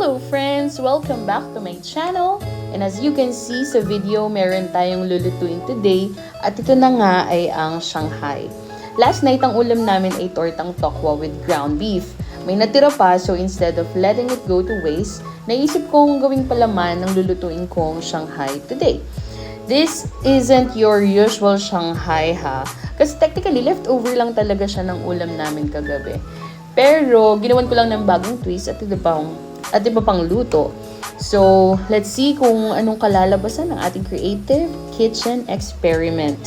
Hello friends! Welcome back to my channel. And as you can see sa video, meron tayong lulutuin today. At ito na nga ay ang Shanghai. Last night ang ulam namin ay tortang tokwa with ground beef. May natira pa, so instead of letting it go to waste, naisip kong gawing palaman ng lulutuin kong Shanghai today. This isn't your usual Shanghai ha. Kasi technically, leftover lang talaga siya ng ulam namin kagabi. Pero, ginawan ko lang ng bagong twist at iba pang luto. So, let's see kung anong kalalabasan ng ating creative kitchen experiment.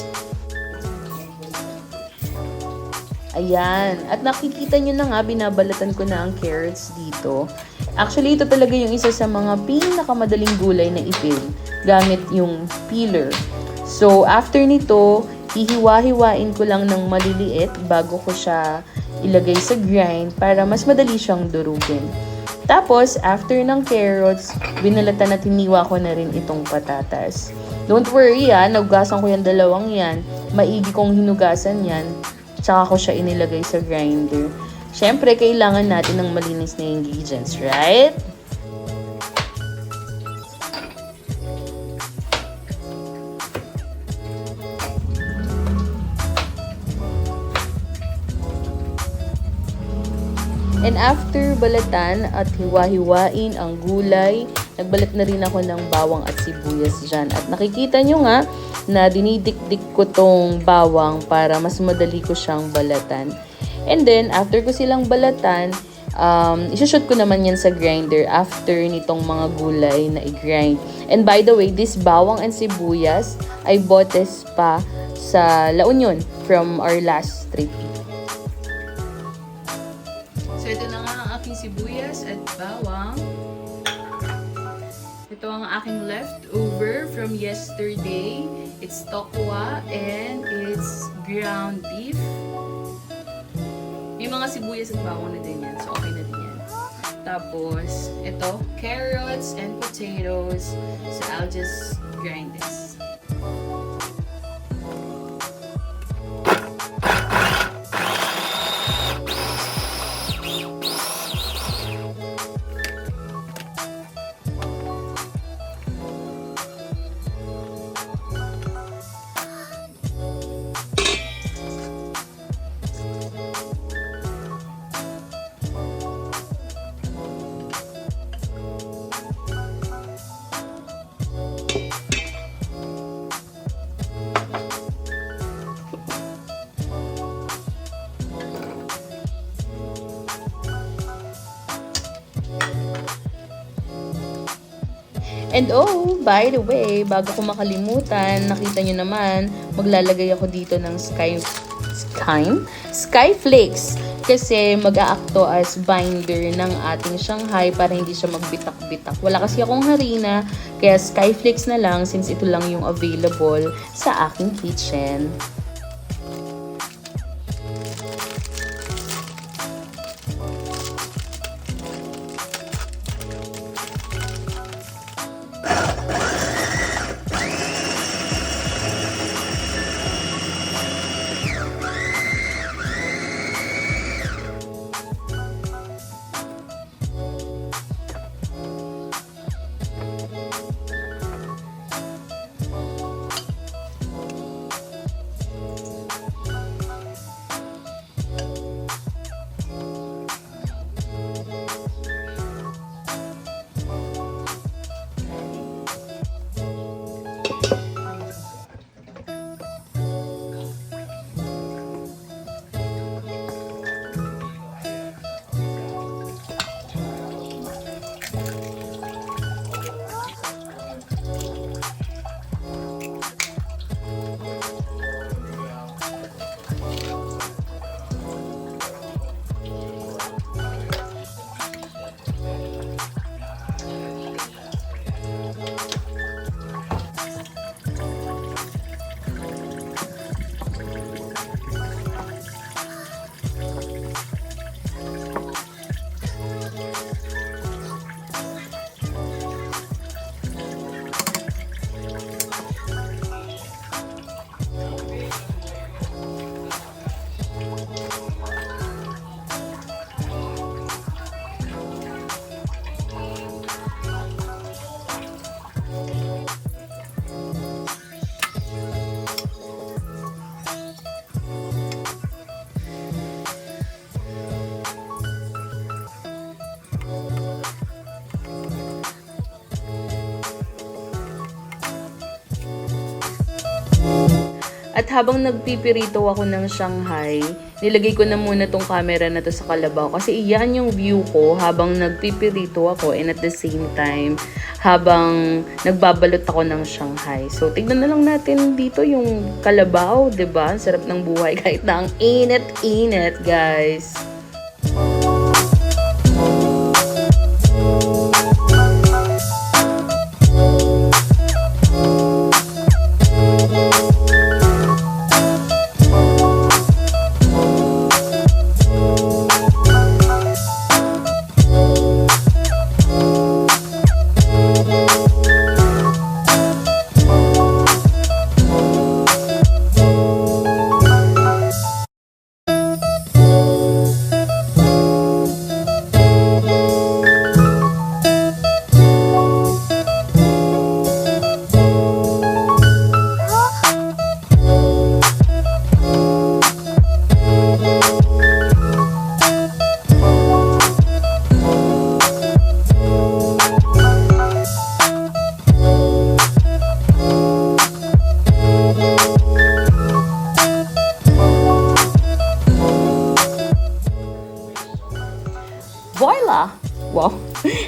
Ayan. At nakikita nyo na nga, binabalatan ko na ang carrots dito. Actually, ito talaga yung isa sa mga pinakamadaling gulay na ipil gamit yung peeler. So, after nito, hihiwa-hiwain ko lang ng maliliit bago ko siya ilagay sa grind para mas madali siyang durugin. Tapos, after ng carrots, binalatan at hiniwa ko na rin itong patatas. Don't worry nagugasan ko yung dalawang yan. Maigi kong hinugasan yan. Tsaka ko siya inilagay sa grinder. Siyempre, kailangan natin ng malinis na ingredients, right? And after balatan at hiwa-hiwain ang gulay, nagbalat na rin ako ng bawang at sibuyas dyan. At nakikita nyo nga na dinidikdik ko tong bawang para mas madali ko siyang balatan. And then, after ko silang balatan, isushoot ko naman yan sa grinder after nitong mga gulay na i-grind. And by the way, this bawang and sibuyas ay botes pa sa La Union from our last trip. So, ito na nga ang aking sibuyas at bawang. Ito ang aking leftover from yesterday. It's tokwa and it's ground beef. May mga sibuyas at bawang na din yan. So, okay na din yan. Tapos, ito, carrots and potatoes. So, I'll just grind this. And oh, by the way, bago ko makalimutan, nakita nyo naman, maglalagay ako dito ng sky flakes. Kasi mag-aakto as binder ng ating Shanghai para hindi siya magbitak-bitak. Wala kasi akong harina, kaya sky flakes na lang since ito lang yung available sa aking kitchen. At habang nagpipirito ako ng Shanghai, nilagay ko na muna tong camera na to sa kalabaw kasi iyan yung view ko habang nagpipirito ako and at the same time habang nagbabalot ako ng Shanghai. So, tignan na lang natin dito yung kalabaw, 'di ba? Sarap ng buhay kahit na ang init-init, guys. Voila! Wow!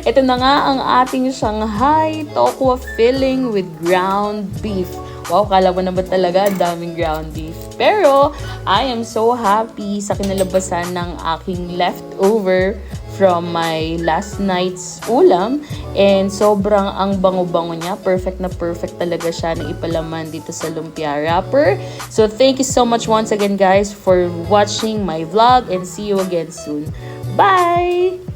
Ito na nga ang ating Shanghai tokwa filling with ground beef. Wow, kala mo naman talaga daming ground beef. Pero, I am so happy sa kinalabasan ng aking leftover from my last night's ulam. And sobrang ang bango-bango niya. Perfect na perfect talaga siya na ipalaman dito sa lumpia wrapper. So, thank you so much once again, guys, for watching my vlog and see you again soon. Bye!